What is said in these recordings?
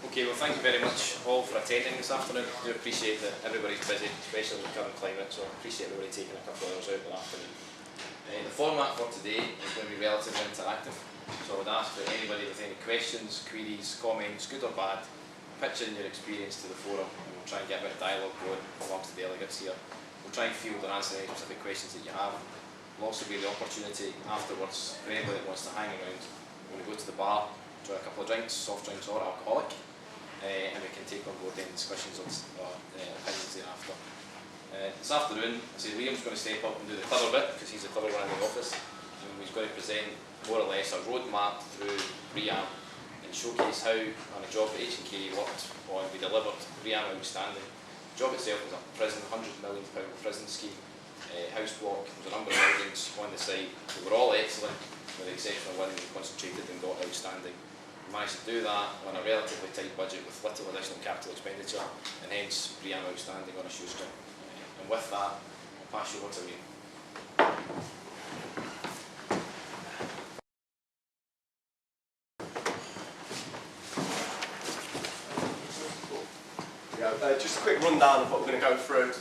Okay, well thank you very much all for attending this afternoon. I do appreciate that everybody's busy, especially in the current climate, so I appreciate everybody taking a couple of hours out this afternoon. The format for today is going to be relatively interactive, so I would ask that anybody with any questions, queries, comments, good or bad, pitch in your experience to the forum, and we'll try and get a bit of dialogue going amongst the delegates here. We'll try and field and answer any specific questions that you have. There'll also be the opportunity afterwards for anybody that wants to hang around. We're going to go to the bar, enjoy a couple of drinks, soft drinks or alcoholic, and we can take on board any discussions or opinions thereafter. This afternoon, I say Liam's going to step up and do the clever bit, because he's the clever one in the office, and he's going to present more or less a roadmap through BREEAM and showcase how, on a job that H&K worked on, we delivered BREEAM Outstanding. The job itself was a prison, £100 million prison scheme, house block. There was a number of buildings on the site. They were all excellent, with the exception of one we concentrated and got outstanding. We managed to do that on a relatively tight budget with little additional capital expenditure, and hence BREEAM Outstanding on a shoestring. And with that, I'll pass you over to Liam. Just a quick rundown of what we're going to go through.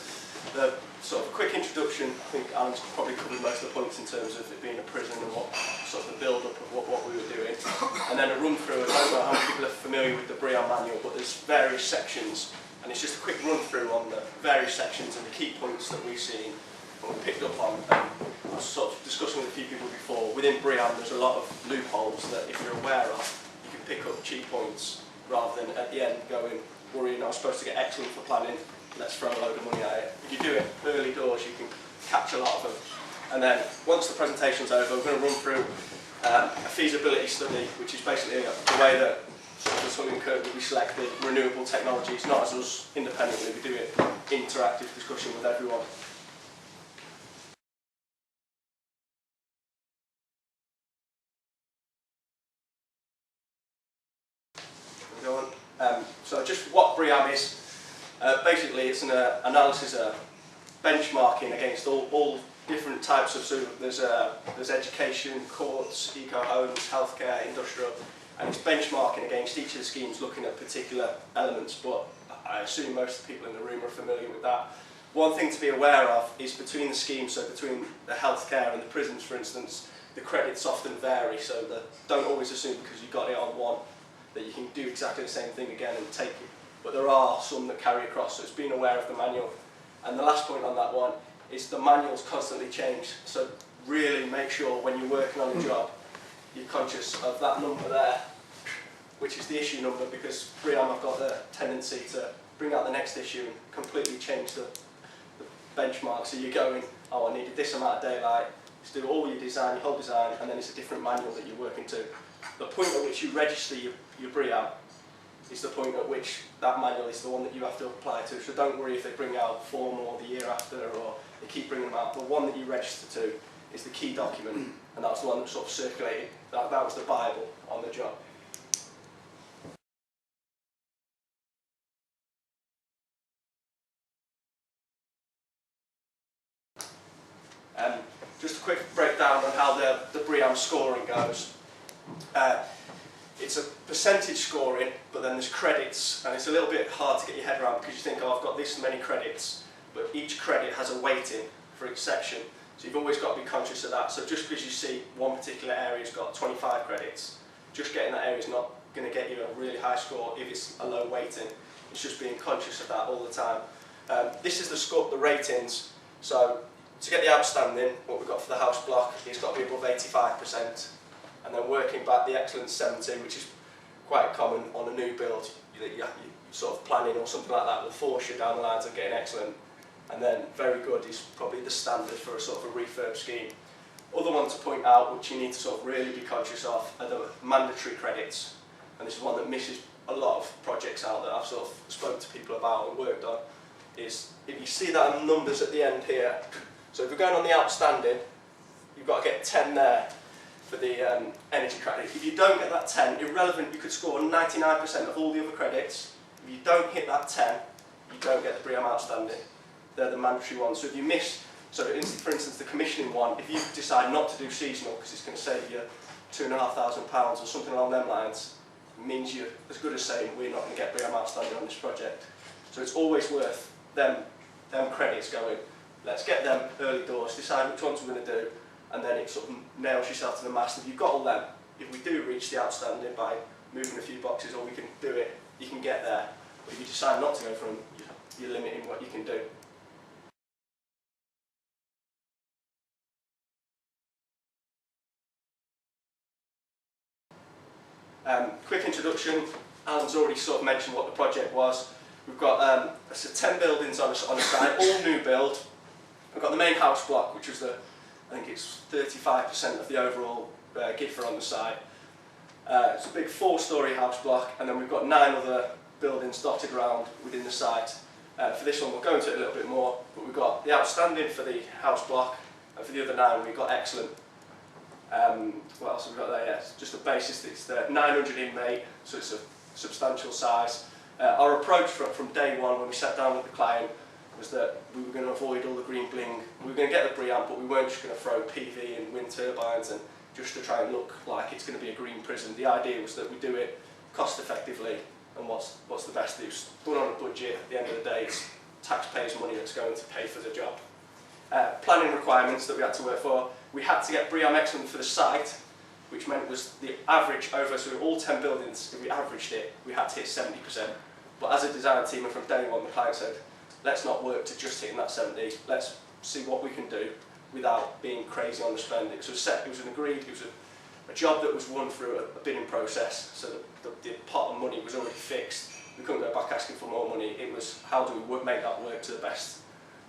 The sort of quick introduction. I think Alan's probably covered most of the points in terms of it being a prison and what sort of the build-up of what we were doing. And then a run through. I don't know how many people are familiar with the BREEAM manual, but there's various sections, and it's just a quick run through on the various sections and the key points that we've seen and we picked up on. I was sort of discussing with a few people before. Within BREEAM, there's a lot of loopholes that if you're aware of, you can pick up key points rather than at the end going, worrying I was supposed to get excellent for planning, let's throw a load of money at it. If you do it early doors, you can catch a lot of them. And then once the presentation's over, we're going to run through a feasibility study, which is basically the way that Hulley Kirkwoods we select the renewable technologies, not as us independently, we do it interactive discussion with everyone. So just what BREEAM is, basically it's an analysis, benchmarking against all different types of, so there's education, courts, eco-homes, healthcare, industrial, and it's benchmarking against each of the schemes looking at particular elements, but I assume most of the people in the room are familiar with that. One thing to be aware of is between the schemes, so between the healthcare and the prisons for instance, the credits often vary, so don't always assume because you got it on one that you can do exactly the same thing again and take it. But there are some that carry across, so it's being aware of the manual. And the last point on that one is the manuals constantly change, so really make sure when you're working on a job, you're conscious of that number there, which is the issue number, because BREEAM have got the tendency to bring out the next issue and completely change the benchmark. So you're going, oh, I needed this amount of daylight, to do all your design, your whole design, and then it's a different manual that you're working to. The point at which you register your BREEAM is the point at which that manual is the one that you have to apply to. So don't worry if they bring out 4 more the year after or they keep bringing them out. The one that you register to is the key document, and that's the one that sort of circulated. That was the Bible on the job. Just a quick breakdown on how the BREEAM scoring goes. It's a percentage scoring, but then there's credits, and it's a little bit hard to get your head around because you think, oh, I've got this many credits, but each credit has a weighting for each section, so you've always got to be conscious of that. So just because you see one particular area's got 25 credits, just getting that area is not going to get you a really high score if it's a low weighting. It's just being conscious of that all the time. This is the score, the ratings. So to get the outstanding, what we've got for the house block, it's got to be above 85%. And then working back the excellence 70, which is quite common on a new build, you sort of planning or something like that will force you down the lines of getting excellent. And then very good is probably the standard for a sort of a refurb scheme. Other one to point out, which you need to sort of really be conscious of, are the mandatory credits. And this is one that misses a lot of projects out that I've sort of spoken to people about and worked on, is if you see that in numbers at the end here, so if you're going on the outstanding, you've got to get 10 there for the energy credit. If you don't get that 10, irrelevant, you could score 99% of all the other credits. If you don't hit that 10, you don't get the BREEAM Outstanding. They're the mandatory ones. So if you miss, so for instance the commissioning one, if you decide not to do seasonal because it's going to save you £2,500 or something along them lines, means you're as good as saying we're not going to get BREEAM Outstanding on this project. So it's always worth them credits going, let's get them early doors, decide which ones we're going to do, and then it sort of nails yourself to the mast. If you've got all them, if we do reach the outstanding by moving a few boxes, or we can do it, you can get there. But if you decide not to go for them, you're limiting what you can do. Quick introduction. Alan's already sort of mentioned what the project was. We've got 10 buildings on the site, all new build. We've got the main house block, which was I think it's 35% of the overall GIFA on the site. It's a big 4-storey house block, and then we've got 9 other buildings dotted around within the site. For this one, we'll go into it a little bit more, but we've got the outstanding for the house block, and for the other 9, we've got excellent. What else have we got there? Yeah, it's just a basis. It's the 900 inmate, so it's a substantial size. Our approach from day one when we sat down with the client was that we were going to avoid all the green bling. We were going to get the BREEAM, but we weren't just going to throw PV and wind turbines and just to try and look like it's going to be a green prison. The idea was that we do it cost effectively, and what's the best use. Done on a budget. At the end of the day, it's taxpayers' money that's going to pay for the job. Planning requirements that we had to work for. We had to get BREEAM Excellent for the site, which meant was the average over, so all 10 buildings, if we averaged it, we had to hit 70%. But as a design team, and from day one, the client said, let's not work to just hitting that 70, let's see what we can do without being crazy on the spending. So it was a job that was won through a bidding process, so the pot of money was already fixed. We couldn't go back asking for more money. It was how do we make that work to the best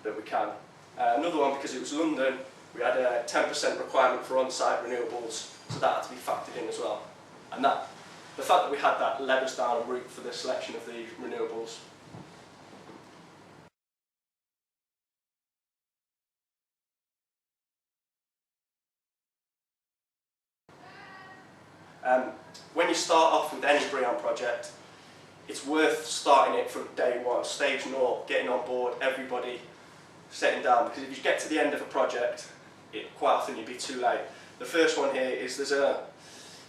that we can. Another one, because it was London, we had a 10% requirement for on-site renewables, so that had to be factored in as well. And the fact that we had that led us down a route for the selection of the renewables. When you start off with any BREEAM project, it's worth starting it from day one, stage 0, getting on board, everybody setting down, because if you get to the end of a project, quite often you'd be too late. The first one here is there's a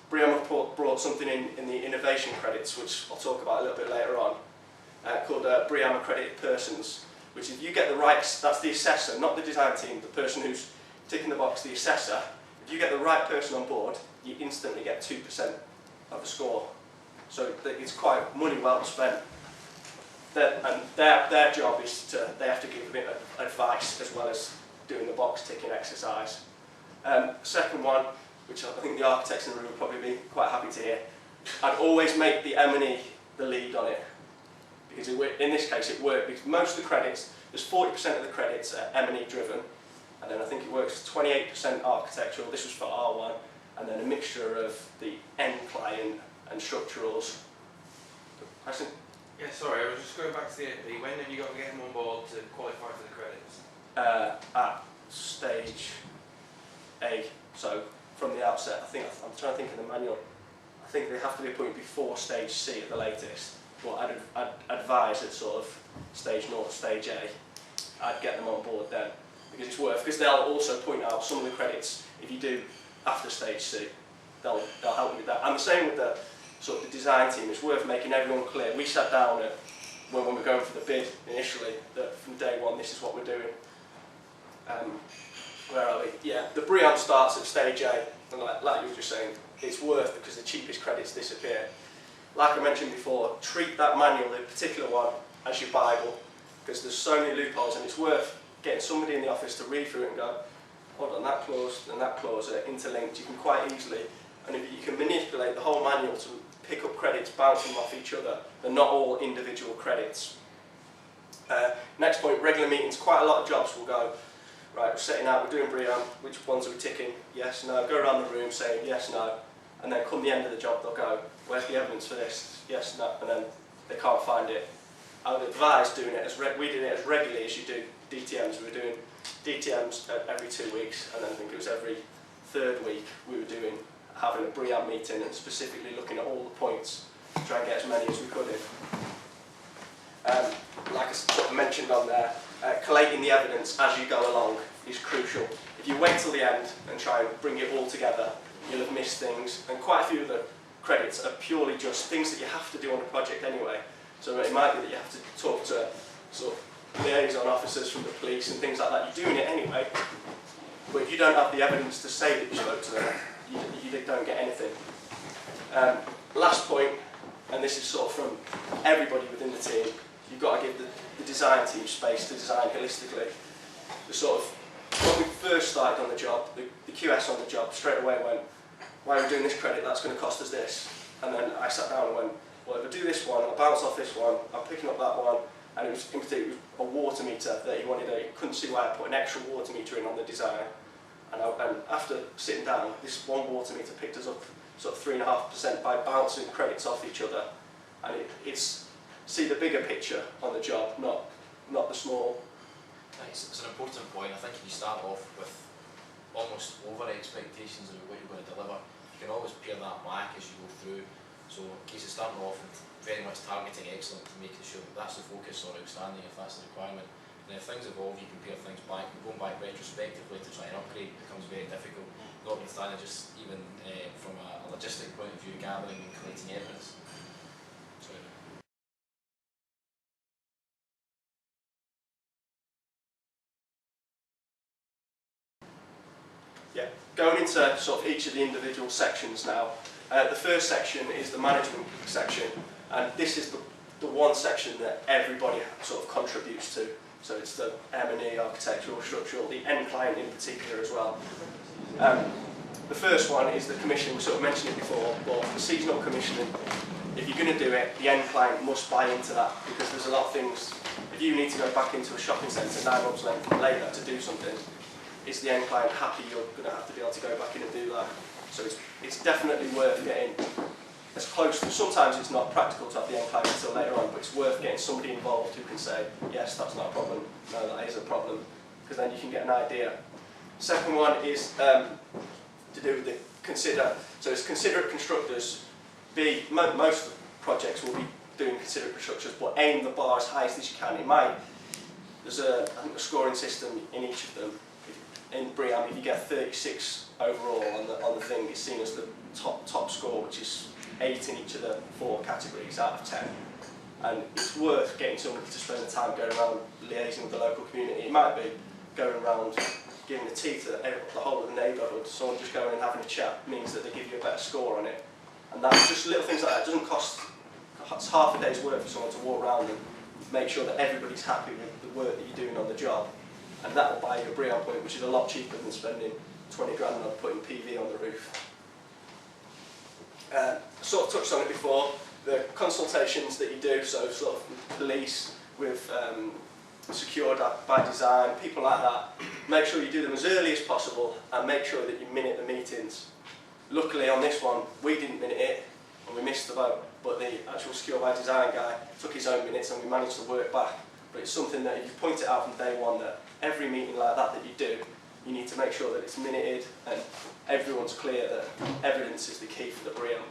BREEAM have brought something in the innovation credits, which I'll talk about a little bit later on, called BREEAM accredited persons, which if you get the right, that's the assessor, not the design team, the person who's ticking the box, the assessor. If you get the right person on board, you instantly get 2% of the score. So it's quite money well spent. And their job is they have to give a bit of advice as well as doing the box ticking exercise. Second one, which I think the architects in the room would probably be quite happy to hear, I'd always make the M&E the lead on it. Because in this case it worked, because most of the credits, there's 40% of the credits are M&E driven, and then I think it works 28% architectural, this was for R1, and then a mixture of the end client and structurals. Question? Yeah, sorry, I was just going back to the AP. When have you got to get them on board to qualify for the credits? At stage A, so from the outset, I'm trying to think of the manual. I think they have to be appointed before stage C at the latest, but I'd advise at sort of stage 0, stage A, I'd get them on board then, because it's worth, because they'll also point out some of the credits if you do after stage C, they'll help you with that. And the same with the sort of the design team, it's worth making everyone clear. We sat down when we were going for the bid initially, that from day one this is what we're doing. Where are we? Yeah, the BREEAM starts at stage A, and like you were just saying, it's worth because the cheapest credits disappear. Like I mentioned before, treat that manual, the particular one, as your Bible, because there's so many loopholes, and it's worth getting somebody in the office to read through it and go, hold on, that clause and that clause are interlinked. You can quite easily, and if you can manipulate the whole manual to pick up credits bouncing off each other, they're not all individual credits. Next point, regular meetings. Quite a lot of jobs will go, right, we're setting out, we're doing BREEAM, which ones are we ticking? Yes, no. Go around the room saying yes, no, and then come the end of the job they'll go, where's the evidence for this? Yes, no, and then they can't find it. I would advise doing it we did it as regularly as you do DTMs. We were doing DTMs every 2 weeks, and then I think it was every 3rd week we were having a BREEAM meeting and specifically looking at all the points to try and get as many as we could in. Like I sort of mentioned on there, collating the evidence as you go along is crucial. If you wait till the end and try and bring it all together, you'll have missed things, and quite a few of the credits are purely just things that you have to do on a project anyway. So it might be that you have to talk to sort of liaison officers from the police and things like that. You're doing it anyway, but if you don't have the evidence to say that you spoke to them, you don't get anything. Last point, and this is sort of from everybody within the team, you've got to give the design team space to design holistically. The sort of, when we first started on the job, the QS on the job straight away went, why are we doing this credit, that's going to cost us this. And then I sat down and went, well, if I do this one, I'll bounce off this one, I'm picking up that one, and it was in particular a water meter that he wanted. He couldn't see why I put an extra water meter in on the design. And after sitting down, this one water meter picked us up sort of 3.5% by bouncing credits off each other. And it's see the bigger picture on the job, not the small. It's an important point. I think if you start off with almost over expectations of what you're going to deliver, you can always pare that back as you go through. So in case of starting off with very much targeting excellence, making sure that that's the focus, or outstanding if that's the requirement. And if things evolve, you can pare things back. And going back retrospectively to try and upgrade becomes very difficult. Notwithstanding just even from a logistic point of view, gathering and collecting evidence. Yeah, going into sort of each of the individual sections now. The first section is the management section, and this is the one section that everybody sort of contributes to. So it's the M&E, architectural, structural, the end client in particular as well. The first one is the commissioning. We sort of mentioned it before, but the seasonal commissioning, if you're going to do it, the end client must buy into that, because there's a lot of things. If you need to go back into a shopping centre 9 months later to do something, is the end client happy you're going to have to be able to go back in and do that? So it's definitely worth getting as close to, sometimes it's not practical to have the end client until later on, but it's worth getting somebody involved who can say, yes, that's not a problem, no, that is a problem, because then you can get an idea. Second one is to do with the consider, so it's considerate constructors. Most projects will be doing considerate constructors, but aim the bar as high as you can. There's I think a scoring system in each of them. In BREEAM, if you get 36 overall on the thing, it's seen as the top score, which is 8 in each of the 4 categories out of 10. And it's worth getting somebody to spend the time going around liaising with the local community. It might be going around giving the tea to the whole of the neighbourhood. Someone just going and having a chat means that they give you a better score on it. And that's just little things like that. It doesn't cost, it's half a day's work for someone to walk around and make sure that everybody's happy with the work that you're doing on the job. And that will buy you a BREEAM point, which is a lot cheaper than spending 20 grand on putting PV on the roof. Sort of touched on it before, the consultations that you do, so sort of police with secured by design, people like that, make sure you do them as early as possible and make sure that you minute the meetings. Luckily on this one, we didn't minute it and we missed the boat, but the actual secure by design guy took his own minutes and we managed to work back. But it's something that if you point it out from day one, that every meeting like that you do, you need to make sure that it's minuted and everyone's clear that evidence is the key for the BREEAM.